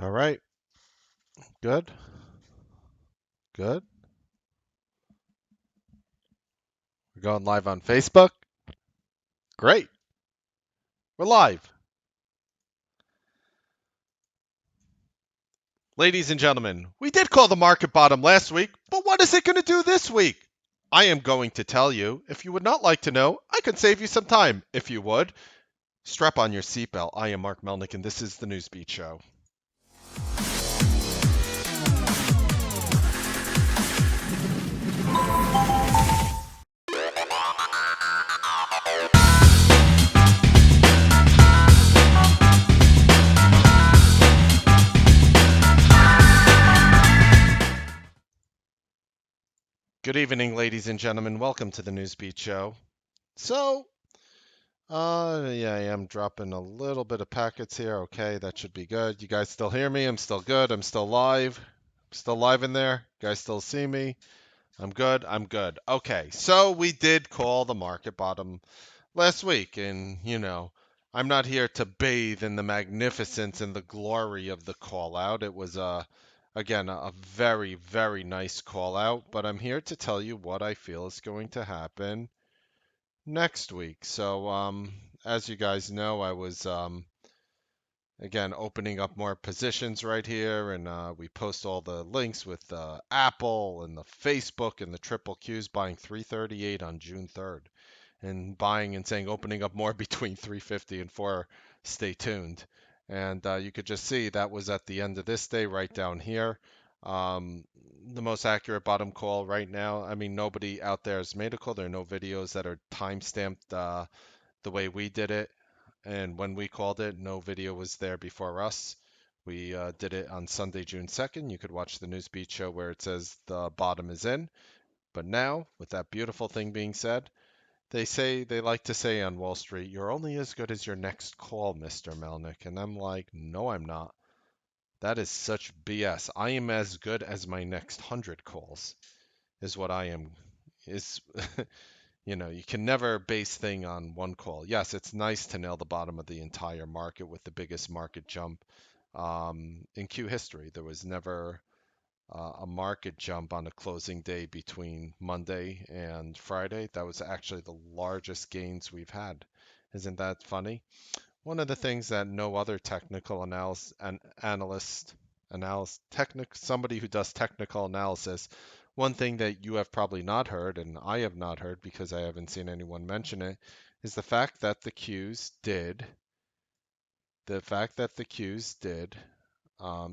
All right. Good. Good. We're going live on Facebook. Great. We're live. Ladies and gentlemen, we did call the market bottom last week, but what is it going to do this week? I am going to tell you. If you would not like to know, I could save you some time. If you would, strap on your seatbelt. I am Mark Melnick, and this is the Newsbeat Show. Good evening, ladies and gentlemen. Welcome to the Newsbeat Show. So, yeah, I am dropping a little bit of packets here. Okay, that should be good. You guys still hear me? I'm still good. I'm still live. Still live in there. You guys still see me? I'm good. I'm good. Okay, so we did call the market bottom last week, and I'm not here to bathe in the magnificence and the glory of the call out. It was again a very, very nice call out, but I'm here to tell you what I feel is going to happen next week. So, as you guys know, I was again opening up more positions right here, and we post all the links with Apple and the Facebook and the triple Qs buying 338 on June 3rd, and buying and saying opening up more between 350 and 4. Stay tuned. And you could just see that was at the end of this day right down here. Um, the most accurate bottom call right now. I mean, nobody out there has made a call. There are no videos that are time stamped the way we did it. And when we called it, no video was there before us. We did it on Sunday, June 2nd. You could watch the Newsbeat show where it says the bottom is in. But now, with that beautiful thing being said, they like to say on Wall Street, you're only as good as your next call, Mr. Melnick. And I'm like, no, I'm not. That is such BS. I am as good as my next 100 calls, is what I am. Is You can never base thing on one call. Yes, it's nice to nail the bottom of the entire market with the biggest market jump in Q history. There was never a market jump on a closing day between Monday and Friday. That was actually the largest gains we've had. Isn't that funny? One of the things that no other technical somebody who does technical analysis, one thing that you have probably not heard, and I have not heard because I haven't seen anyone mention it, is the fact that the Qs did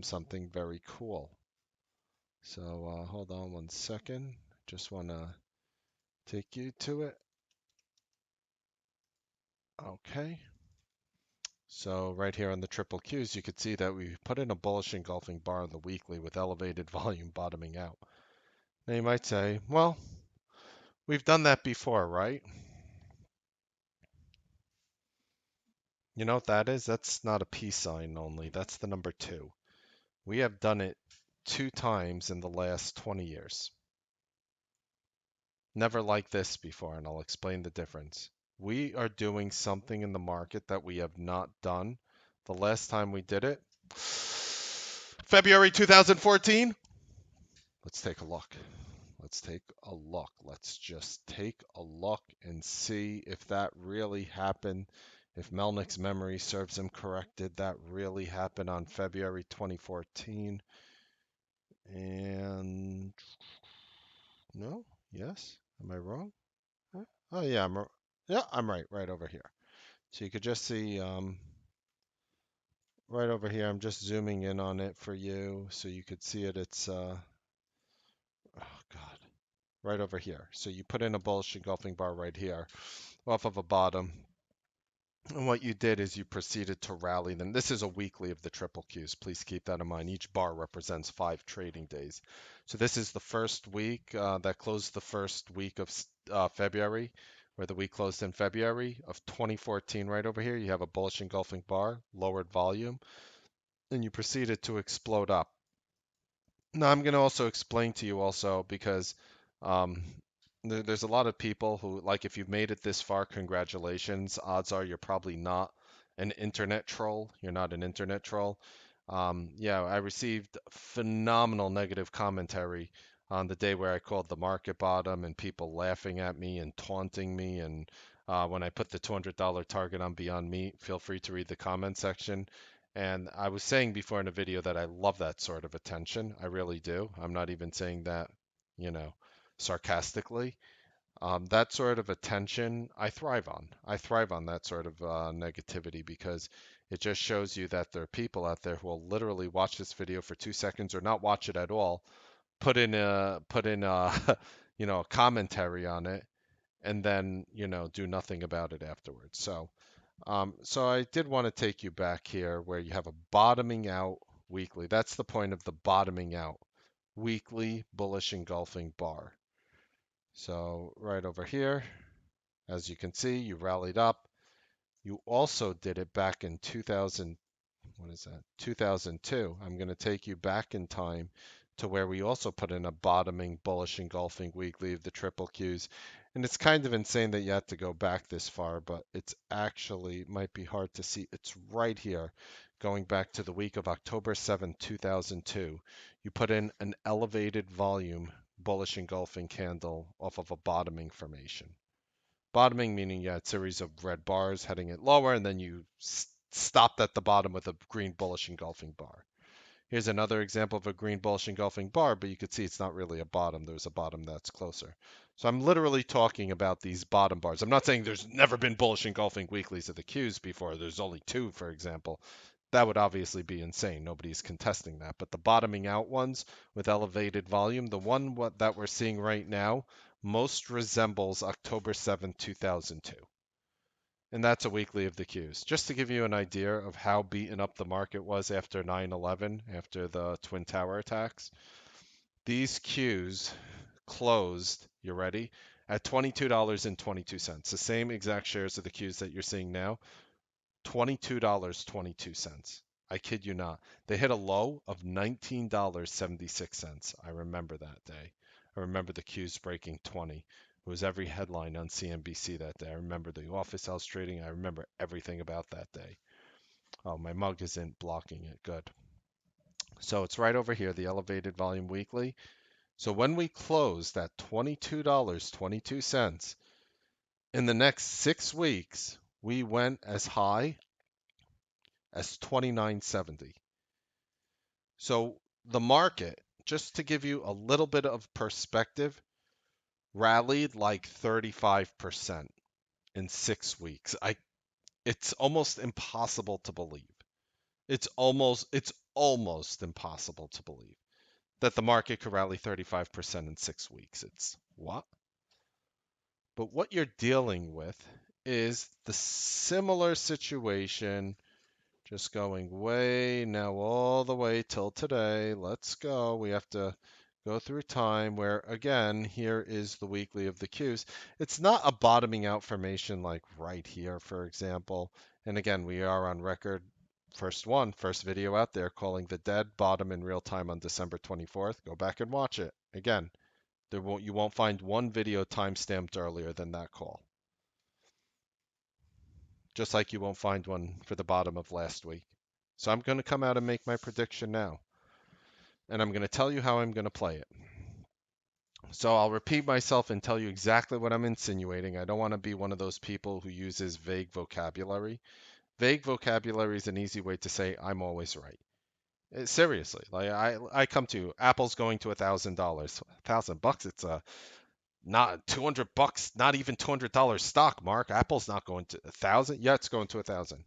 something very cool. So hold on one second. Just want to take you to it. Okay. So right here on the triple Qs, you could see that we put in a bullish engulfing bar on the weekly with elevated volume bottoming out. Now you might say, well, we've done that before, right? You know what that is? That's not a peace sign only. That's the number two. We have done it 2 times in the last 20 years. Never like this before, and I'll explain the difference. We are doing something in the market that we have not done. The last time we did it, February 2014. Let's take a look. Let's take a look. Let's just take a look and see if that really happened. If Melnick's memory serves him correct, did that really happen on February 2014? And no, yes. Am I wrong? Huh? Oh yeah, yeah, I'm right, right over here. So you could just see right over here. I'm just zooming in on it for you so you could see it. It's oh God, right over here. So you put in a bullish engulfing bar right here off of a bottom. And what you did is you proceeded to rally them. This is a weekly of the triple Qs. Please keep that in mind. Each bar represents 5 trading days. So this is the first week that closed the first week of February, where the week closed in February of 2014. Right over here, you have a bullish engulfing bar, lowered volume, and you proceeded to explode up. Now I'm going to also explain to you also because um, there's a lot of people who like if you've made it this far, congratulations. Odds are you're probably not an internet troll. You're not an internet troll. Yeah, I received phenomenal negative commentary on the day where I called the market bottom and people laughing at me and taunting me. And when I put the $200 target on Beyond Meat, feel free to read the comment section. And I was saying before in a video that I love that sort of attention. I really do. I'm not even saying that, you know, sarcastically. That sort of attention, I thrive on. I thrive on that sort of negativity because it just shows you that there are people out there who will literally watch this video for 2 seconds or not watch it at all, put in you know, a commentary on it, and then do nothing about it afterwards. So I did want to take you back here where you have a bottoming out weekly. That's the point of the bottoming out weekly bullish engulfing bar. So right over here. As you can see, you rallied up. You also did it back in 2000, what is that? 2002. I'm going to take you back in time to where we also put in a bottoming bullish engulfing weekly of the triple Qs. And it's kind of insane that you had to go back this far, but it's actually might be hard to see. It's right here, going back to the week of October 7th, 2002. You put in an elevated volume bullish engulfing candle off of a bottoming formation. Bottoming meaning you had a series of red bars heading it lower, and then you stopped at the bottom with a green bullish engulfing bar. Here's another example of a green bullish engulfing bar, but you could see it's not really a bottom. There's a bottom that's closer. So I'm literally talking about these bottom bars. I'm not saying there's never been bullish engulfing weeklies of the Qs before. There's only two, for example. That would obviously be insane. Nobody's contesting that. But the bottoming out ones with elevated volume, the one that we're seeing right now, most resembles October 7th, 2002. And that's a weekly of the Qs. Just to give you an idea of how beaten up the market was after 9/11, after the Twin Tower attacks, these Qs closed, you ready, at $22.22. The same exact shares of the Qs that you're seeing now, $22.22. I kid you not. They hit a low of $19.76. I remember that day. I remember the Qs breaking 20. It was every headline on CNBC that day. I remember the office house trading. I remember everything about that day. Oh, my mug isn't blocking it. Good. So it's right over here, the elevated volume weekly. So when we closed at $22.22, in the next 6 weeks, we went as high as 29.70. So the market, just to give you a little bit of perspective, rallied like 35% in 6 weeks. It's almost impossible to believe. It's almost impossible to believe that the market could rally 35% in 6 weeks. It's what? But what you're dealing with is the similar situation. Just going way now all the way till today. Let's go. We have to go through time where, again, here is the weekly of the Qs. It's not a bottoming out formation like right here, for example. And again, we are on record. First video out there calling the dead bottom in real time on December 24th. Go back and watch it. Again, you won't find one video time stamped earlier than that call. Just like you won't find one for the bottom of last week. So I'm going to come out and make my prediction now. And I'm going to tell you how I'm going to play it. So I'll repeat myself and tell you exactly what I'm insinuating. I don't want to be one of those people who uses vague vocabulary. Vague vocabulary is an easy way to say I'm always right. Seriously, like I come to Apple's going to $1,000, $1,000. It's a not $200, not even $200 stock. Mark, Apple's not going to 1,000. Yeah, it's going to 1,000.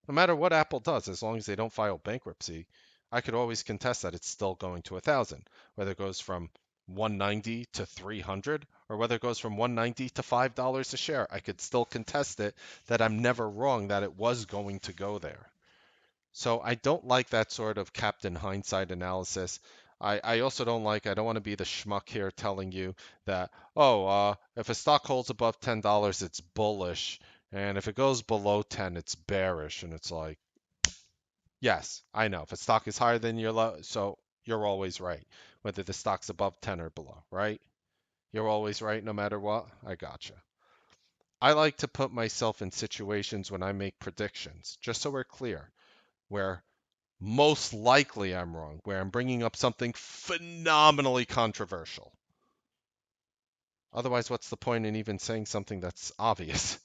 No matter what Apple does, as long as they don't file bankruptcy, I could always contest that it's still going to 1,000, whether it goes from 190 to 300 or whether it goes from 190 to $5 a share. I could still contest it that I'm never wrong that it was going to go there. So I don't like that sort of Captain Hindsight analysis. I also I don't want to be the schmuck here telling you that, oh, if a stock holds above $10, it's bullish. And if it goes below 10, it's bearish. And it's like, yes, I know. If a stock is higher than your low, so you're always right. Whether the stock's above 10 or below, right? You're always right no matter what. I gotcha. I like to put myself in situations when I make predictions, just so we're clear, where Most likely I'm wrong, where I'm bringing up something phenomenally controversial. Otherwise, what's the point in even saying something that's obvious?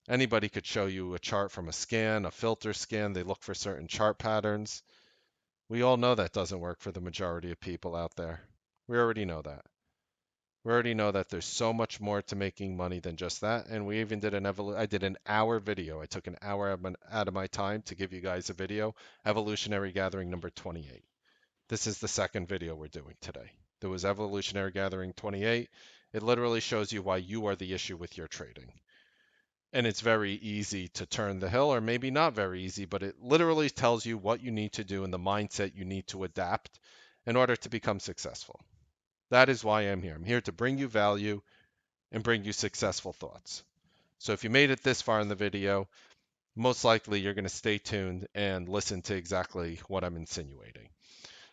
Anybody could show you a chart from a scan, a filter scan. They look for certain chart patterns. We all know that doesn't work for the majority of people out there. We already know that. We already know that there's so much more to making money than just that. And we even did I did an hour video. I took an hour out of my time to give you guys a video, Evolutionary Gathering number 28. This is the second video we're doing today. There was Evolutionary Gathering 28. It literally shows you why you are the issue with your trading. And it's very easy to turn the hill, or maybe not very easy, but it literally tells you what you need to do and the mindset you need to adapt in order to become successful. That is why I'm here. I'm here to bring you value and bring you successful thoughts. So if you made it this far in the video, most likely you're going to stay tuned and listen to exactly what I'm insinuating.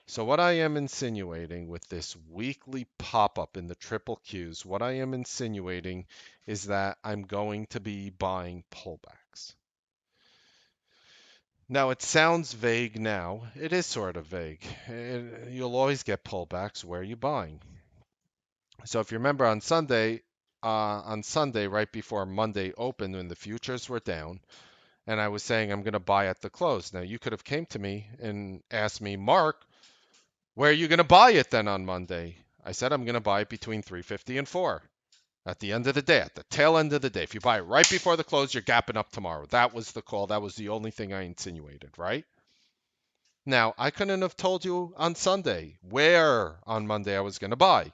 So what I am insinuating with this weekly pop-up in the triple Qs, what I am insinuating is that I'm going to be buying pullbacks. Now, it sounds vague now. It is sort of vague. You'll always get pullbacks. Where are you buying? So if you remember on Sunday, right before Monday opened, when the futures were down, and I was saying I'm going to buy at the close. Now, you could have came to me and asked me, Mark, where are you going to buy it then on Monday? I said I'm going to buy it between 350 and 4 at the end of the day, at the tail end of the day. If you buy it right before the close, you're gapping up tomorrow. That was the call. That was the only thing I insinuated, right? Now, I couldn't have told you on Sunday where on Monday I was going to buy.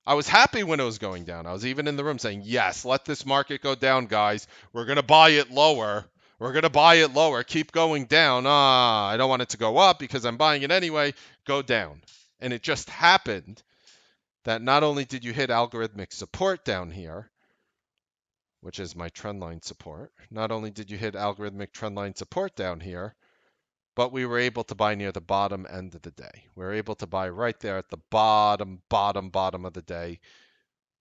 I was happy when it was going down. I was even in the room saying, yes, let this market go down, guys. We're going to buy it lower. We're going to buy it lower. Keep going down. I don't want it to go up because I'm buying it anyway. Go down. And it just happened that not only did you hit algorithmic support down here, which is my trendline support, not only did you hit algorithmic trendline support down here, but we were able to buy near the bottom end of the day. We were able to buy right there at the bottom of the day,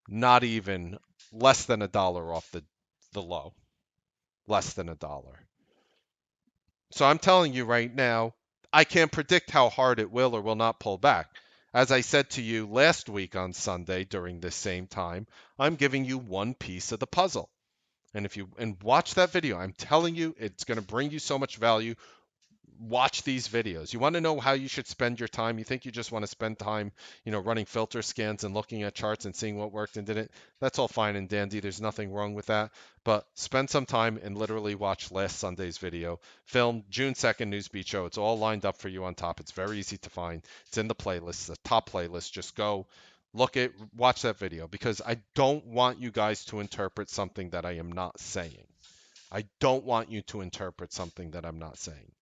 not even less than $1 off the low, less than $1. So I'm telling you right now, I can't predict how hard it will or will not pull back. As I said to you last week on Sunday during this same time, I'm giving you one piece of the puzzle. And if you watch that video, I'm telling you it's going to bring you so much value. Watch these videos. You want to know how you should spend your time. You think you just want to spend time, running filter scans and looking at charts and seeing what worked and didn't. That's all fine and dandy. There's nothing wrong with that. But spend some time and literally watch last Sunday's video, filmed June 2nd Newsbeat show. It's all lined up for you on top. It's very easy to find. It's in the playlist, the top playlist. Just go watch that video, because I don't want you guys to interpret something that I am not saying. I don't want you to interpret something that I'm not saying.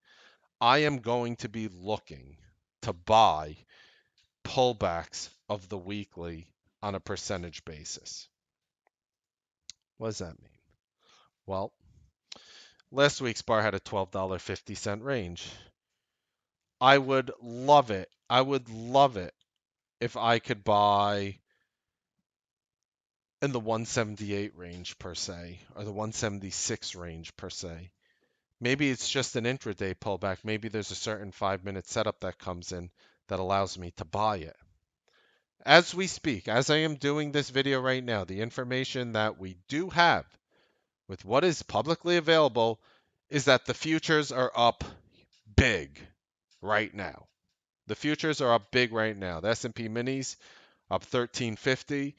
I am going to be looking to buy pullbacks of the weekly on a percentage basis. What does that mean? Well, last week's bar had a $12.50 range. I would love it. I would love it if I could buy in the 178 range per se, or the 176 range per se. Maybe it's just an intraday pullback. Maybe there's a certain 5-minute setup that comes in that allows me to buy it. As we speak, as I am doing this video right now, the information that we do have with what is publicly available is that the futures are up big right now. The futures are up big right now. The S&P minis up 1350.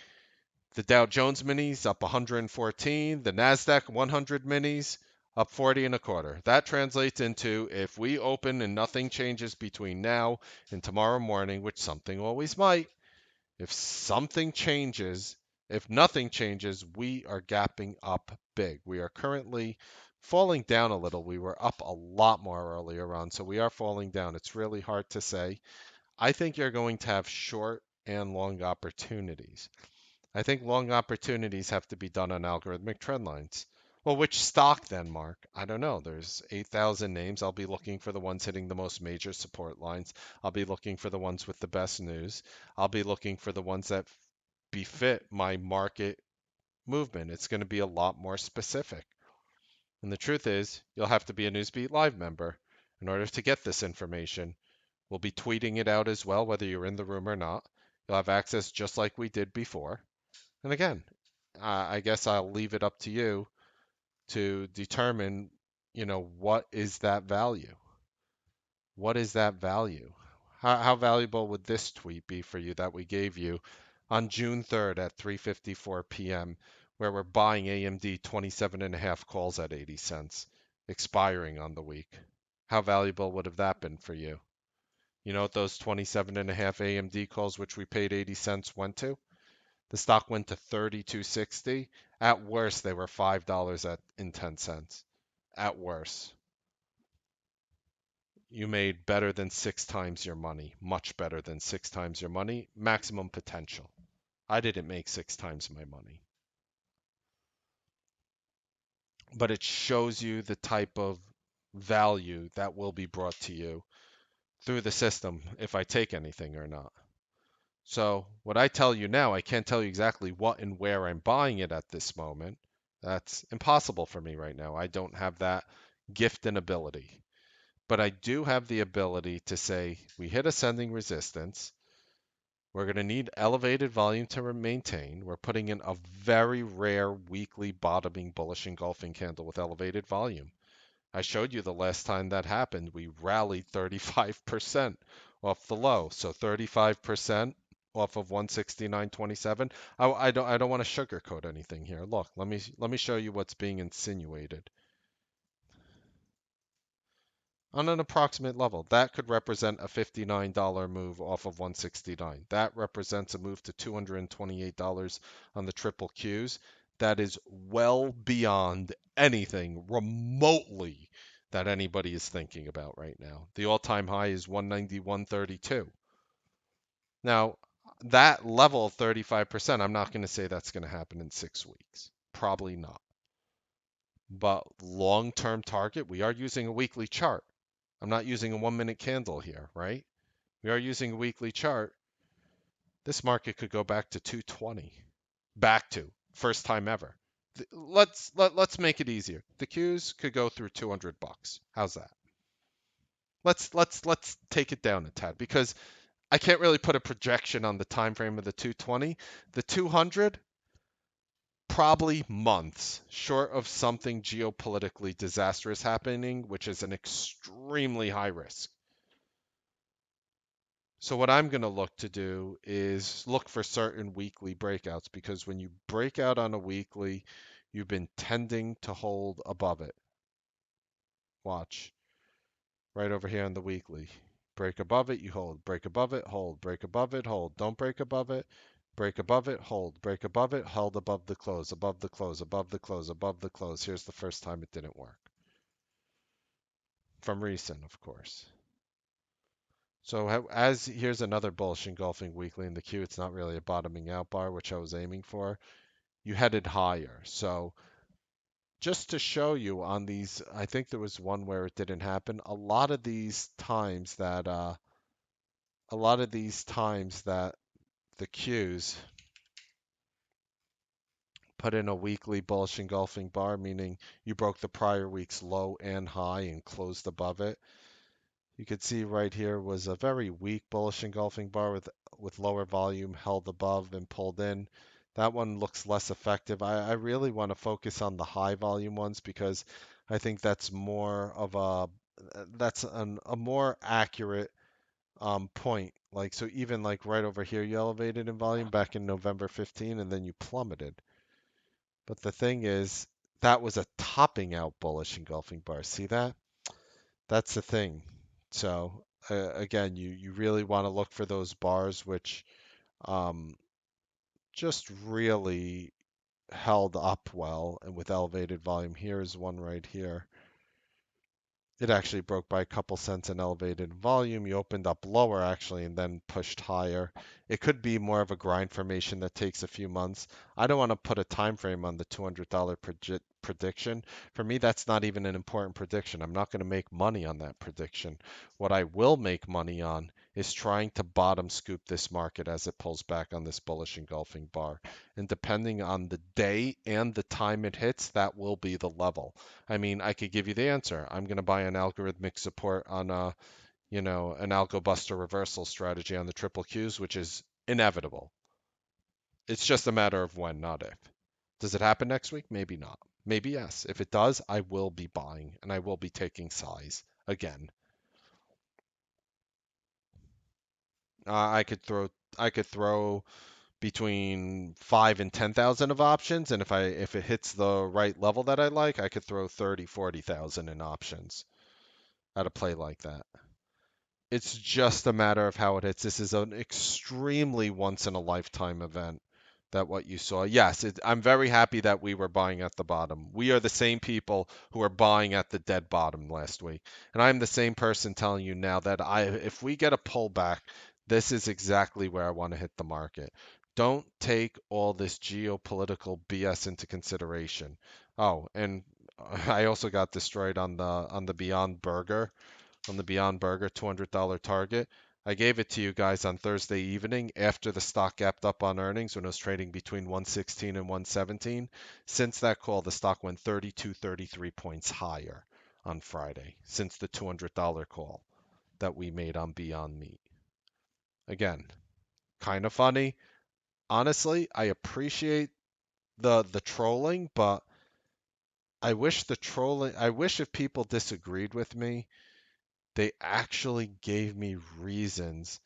The Dow Jones minis up 114. The Nasdaq 100 minis up 40 and a quarter. That translates into, if we open and nothing changes between now and tomorrow morning, which something always might, if something changes, if nothing changes, we are gapping up big. We are currently falling down a little. We were up a lot more earlier on, so we are falling down. It's really hard to say. I think you're going to have short and long opportunities. I think long opportunities have to be done on algorithmic trend lines. Well, which stock then, Mark? I don't know. There's 8,000 names. I'll be looking for the ones hitting the most major support lines. I'll be looking for the ones with the best news. I'll be looking for the ones that befit my market movement. It's going to be a lot more specific. And the truth is, you'll have to be a Newsbeat Live member. In order to get this information, we'll be tweeting it out as well, whether you're in the room or not. You'll have access just like we did before. And again, I guess I'll leave it up to you to determine, what is that value? What is that value? How valuable would this tweet be for you that we gave you on June 3rd at 3:54 p.m., where we're buying AMD 27 and a half calls at 80 cents, expiring on the week? How valuable would have that been for you? You know what those 27 and a half AMD calls, which we paid 80 cents, went to? The stock went to 32.60. At worst, they were $5 in 10 cents. At worst. You made better than 6 times your money, much better than 6 times your money, maximum potential. I didn't make 6 times my money, but it shows you the type of value that will be brought to you through the system if I take anything or not. So, what I tell you now, I can't tell you exactly what and where I'm buying it at this moment. That's impossible for me right now. I don't have that gift and ability. But I do have the ability to say we hit ascending resistance. We're going to need elevated volume to maintain. We're putting in a very rare weekly bottoming bullish engulfing candle with elevated volume. I showed you the last time that happened. We rallied 35% off the low. So 35% off of 169.27. I don't want to sugarcoat anything here. Look, let me show you what's being insinuated. On an approximate level, that could represent a $59 move off of 169. That represents a move to $228 on the triple Qs. That is well beyond anything remotely that anybody is thinking about right now. The all-time high is 191.32. Now, that level of 35%, I'm not going to say that's going to happen in 6 weeks. Probably not. But long-term target, we are using a weekly chart. I'm not using a 1 minute candle here, right? We are using a weekly chart. This market could go back to 220. Back to first time ever. Let's make it easier. The Qs could go through $200. How's that? Let's take it down a tad because I can't really put a projection on the time frame of the 220. The 200 probably months short of something geopolitically disastrous happening, which is an extremely high risk. So what I'm going to look to do is look for certain weekly breakouts because when you break out on a weekly, you've been tending to hold above it. Watch. Right over here on the weekly. Break above it, you hold. Break above it, hold. Break above it, hold. Don't break above it. Break above it, hold. Break above it, held above the close, above the close, above the close, above the close. Here's the first time it didn't work. From recent, of course. So here's another bullish engulfing weekly in the Q. It's not really a bottoming out bar, which I was aiming for. You headed higher. So just to show you on these, I think there was one where it didn't happen. A lot of these times that the Qs put in a weekly bullish engulfing bar, meaning you broke the prior week's low and high and closed above it. You could see right here was a very weak bullish engulfing bar with lower volume held above and pulled in. That one looks less effective. I really want to focus on the high volume ones because I think that's more of a more accurate point. Like so even like right over here you elevated in volume back in November 15 and then you plummeted. But the thing is that was a topping out bullish engulfing bar. See that? That's the thing. So again, you really want to look for those bars which um, just really held up well and with elevated volume. Here's one right here. It actually broke by a couple cents in elevated volume. You opened up lower actually and then pushed higher. It could be more of a grind formation that takes a few months. I don't want to put a time frame on the $200 prediction. For me, that's not even an important prediction. I'm not going to make money on that prediction. What I will make money on is trying to bottom scoop this market as it pulls back on this bullish engulfing bar. And depending on the day and the time it hits, that will be the level. I mean, I could give you the answer. I'm going to buy an algorithmic support on an algo buster reversal strategy on the triple Qs, which is inevitable. It's just a matter of when, not if. Does it happen next week? Maybe not. Maybe yes. If it does, I will be buying and I will be taking size again. I could throw between 5 and 10,000 of options, and if it hits the right level that I like, I could throw 30, 40,000 in options at a play like that. It's just a matter of how it hits. This is an extremely once in a lifetime event that what you saw. Yes, I'm very happy that we were buying at the bottom. We are the same people who were buying at the dead bottom last week. And I'm the same person telling you now that if we get a pullback, this is exactly where I want to hit the market. Don't take all this geopolitical BS into consideration. Oh, and I also got destroyed on the Beyond Burger $200 target. I gave it to you guys on Thursday evening after the stock gapped up on earnings when it was trading between 116 and 117. Since that call, the stock went 32, 33 points higher on Friday since the $200 call that we made on Beyond Meat. Again, kind of funny. Honestly, I appreciate the trolling, but I wish if people disagreed with me, they actually gave me reasons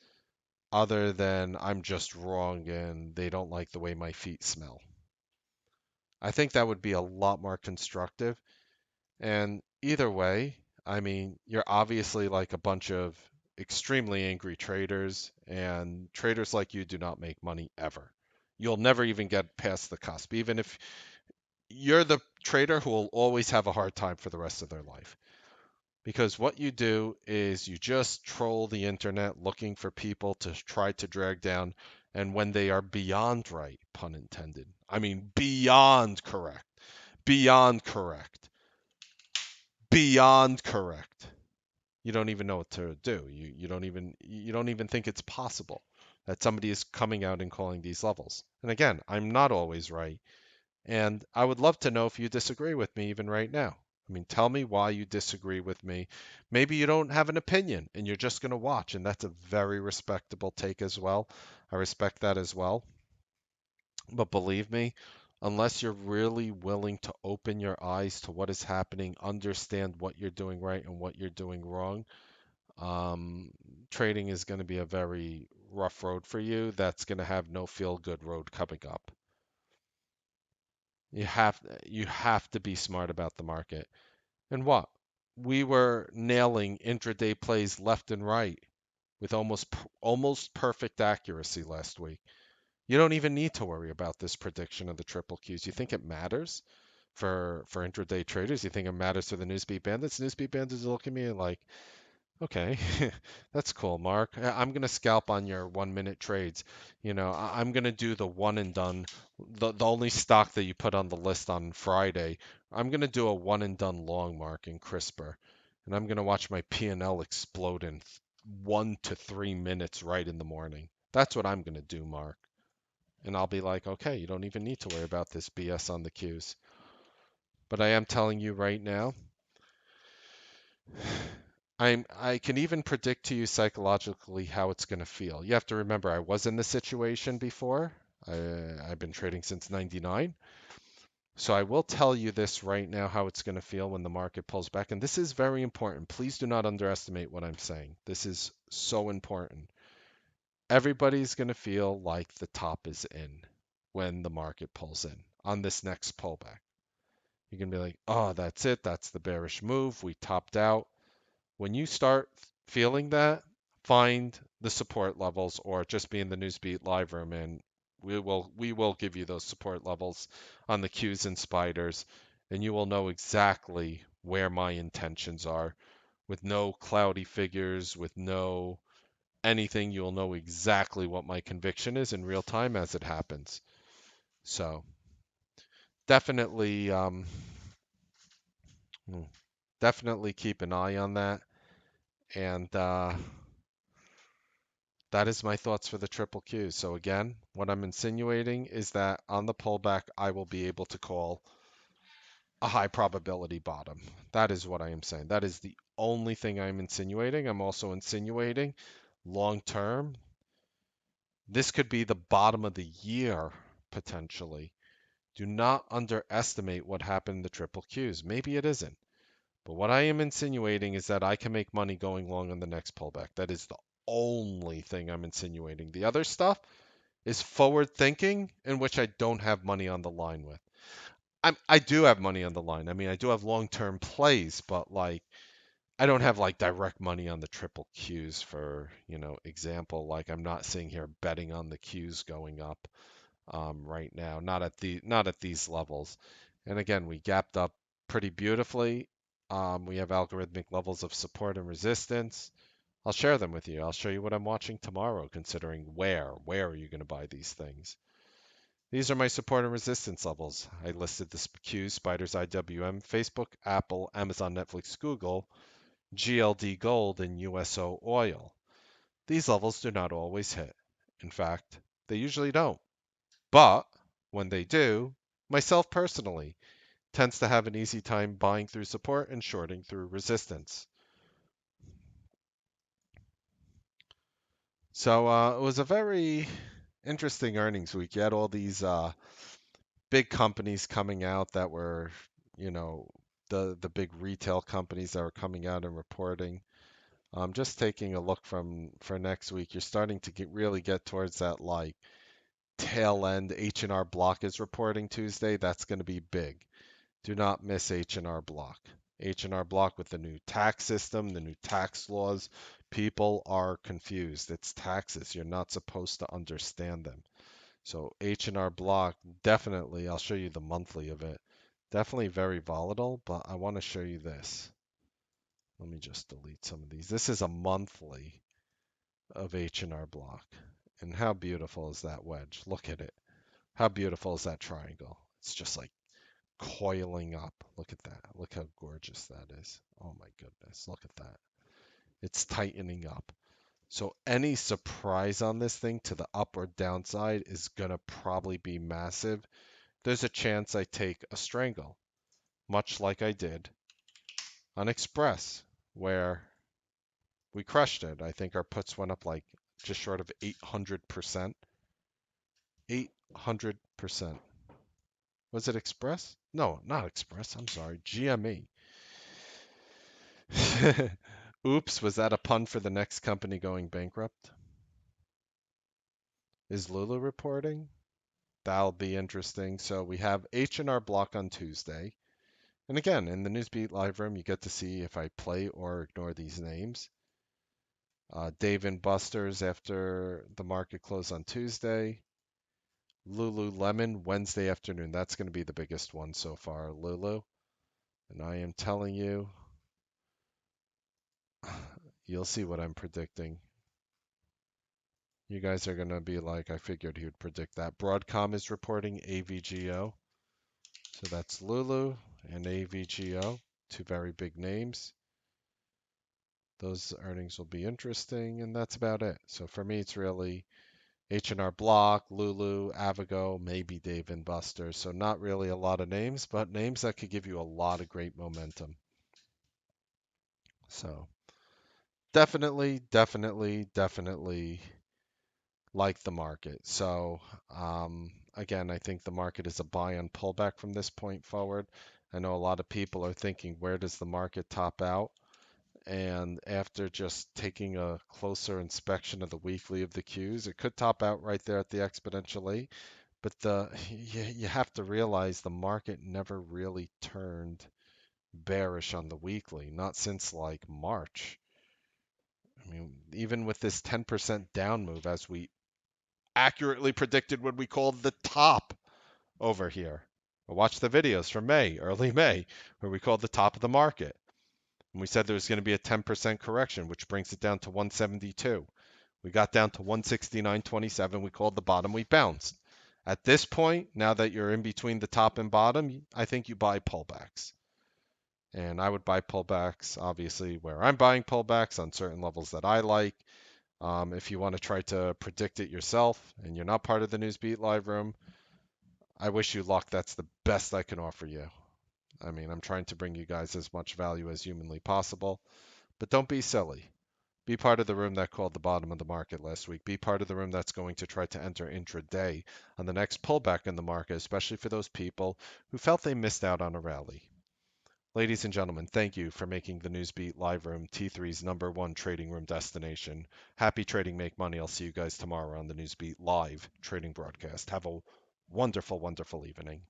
other than I'm just wrong and they don't like the way my feet smell. I think that would be a lot more constructive. And either way, I mean, you're obviously like a bunch of extremely angry traders, and traders like you do not make money ever. You'll never even get past the cusp, even if you're the trader who will always have a hard time for the rest of their life. Because what you do is you just troll the internet looking for people to try to drag down, and when they are beyond right, pun intended, I mean beyond correct, beyond correct, beyond correct, you don't even know what to do. You don't even think it's possible that somebody is coming out and calling these levels. And again, I'm not always right. And I would love to know if you disagree with me even right now. I mean, tell me why you disagree with me. Maybe you don't have an opinion and you're just going to watch, and that's a very respectable take as well. I respect that as well. But believe me, unless you're really willing to open your eyes to what is happening, understand what you're doing right and what you're doing wrong, um, trading is going to be a very rough road for you. That's going to have no feel good road coming up. You have to be smart about the market. And what? We were nailing intraday plays left and right with almost perfect accuracy last week. You don't even need to worry about this prediction of the triple Qs. You think it matters for intraday traders? You think it matters for the Newsbeat bandits? Newsbeat bandits look at me like, okay, that's cool, Mark. I'm gonna scalp on your 1 minute trades. I'm gonna do the one and done, the only stock that you put on the list on Friday. I'm gonna do a one and done long, Mark, in CRISPR, and I'm gonna watch my P&L explode in 1 to 3 minutes right in the morning. That's what I'm gonna do, Mark. And I'll be like, okay, you don't even need to worry about this BS on the Qs. But I am telling you right now, I can even predict to you psychologically how it's going to feel. You have to remember, I was in this situation before. I've been trading since '99. So I will tell you this right now how it's going to feel when the market pulls back. And this is very important. Please do not underestimate what I'm saying. This is so important. Everybody's going to feel like the top is in when the market pulls in on this next pullback. You're going to be like, oh, that's it. That's the bearish move. We topped out. When you start feeling that, find the support levels or just be in the Newsbeat live room, and we will give you those support levels on the Qs and spiders, and you will know exactly where my intentions are with no cloudy figures, with no anything, you'll know exactly what my conviction is in real time as it happens. So definitely, mm, definitely keep an eye on that. And that is my thoughts for the triple Qs. So again, what I'm insinuating is that on the pullback, I will be able to call a high probability bottom. That is what I am saying. That is the only thing I'm insinuating. I'm also insinuating long term, this could be the bottom of the year potentially. Do not underestimate what happened in the triple Qs. Maybe it isn't. But what I am insinuating is that I can make money going long on the next pullback. That is the only thing I'm insinuating. The other stuff is forward thinking, in which I don't have money on the line with. I do have money on the line. I mean, I do have long-term plays, but like I don't have like direct money on the triple Qs for, example. Like I'm not sitting here betting on the Qs going up right now, not at these levels. And again, we gapped up pretty beautifully. We have algorithmic levels of support and resistance. I'll share them with you. I'll show you what I'm watching tomorrow, considering where are you going to buy these things. These are my support and resistance levels. I listed the Q, Spiders, IWM, Facebook, Apple, Amazon, Netflix, Google, GLD Gold, and USO Oil. These levels do not always hit. In fact, they usually don't. But when they do, myself personally tends to have an easy time buying through support and shorting through resistance. So it was a very interesting earnings week. You had all these big companies coming out that were, you know, the big retail companies that were coming out and reporting. Just taking a look for next week, you're starting to really get towards that like tail end. H&R Block is reporting Tuesday. That's going to be big. Do not miss H&R Block. H&R Block with the new tax system, the new tax laws. People are confused. It's taxes. You're not supposed to understand them. So H&R Block, definitely, I'll show you the monthly of it. Definitely very volatile, but I want to show you this. Let me just delete some of these. This is a monthly of H&R Block. And how beautiful is that wedge? Look at it. How beautiful is that triangle? It's just like coiling up. Look at that. Look how gorgeous that is. Oh my goodness. Look at that. It's tightening up. So any surprise on this thing to the up or downside is going to probably be massive. There's a chance I take a strangle, much like I did on Express, where we crushed it. I think our puts went up like just short of 800%. 800%. Was it Express? No, not Express. I'm sorry. GME. Oops, was that a pun for the next company going bankrupt? Is Lulu reporting? That'll be interesting. So we have H&R Block on Tuesday. And again, in the Newsbeat live room, you get to see if I play or ignore these names. Dave and Buster's after the market close on Tuesday. Lululemon Wednesday afternoon. That's going to be the biggest one so far, Lulu. And I am telling you, you'll see what I'm predicting. You guys are going to be like, I figured he would predict that. Broadcom is reporting AVGO. So that's Lulu and AVGO, two very big names. Those earnings will be interesting, and that's about it. So for me, it's really H&R Block, Lulu, Avago, maybe Dave and Buster. So not really a lot of names, but names that could give you a lot of great momentum. So definitely like the market. So again, I think the market is a buy and pullback from this point forward. I know a lot of people are thinking, where does the market top out? And after just taking a closer inspection of the weekly of the Qs, it could top out right there at the exponential 8. But you have to realize the market never really turned bearish on the weekly, not since like March. I mean, even with this 10% down move, as we accurately predicted when we called the top over here. Watch the videos from May, early May, where we called the top of the market. And we said there was going to be a 10% correction, which brings it down to 172. We got down to 169.27. We called the bottom. We bounced. At this point, now that you're in between the top and bottom, I think you buy pullbacks. And I would buy pullbacks, obviously, where I'm buying pullbacks on certain levels that I like. If you want to try to predict it yourself and you're not part of the Newsbeat live room, I wish you luck. That's the best I can offer you. I mean, I'm trying to bring you guys as much value as humanly possible, but don't be silly. Be part of the room that called the bottom of the market last week. Be part of the room that's going to try to enter intraday on the next pullback in the market, especially for those people who felt they missed out on a rally. Ladies and gentlemen, thank you for making the Newsbeat Live Room T3's #1 trading room destination. Happy trading, make money. I'll see you guys tomorrow on the Newsbeat Live trading broadcast. Have a wonderful, wonderful evening.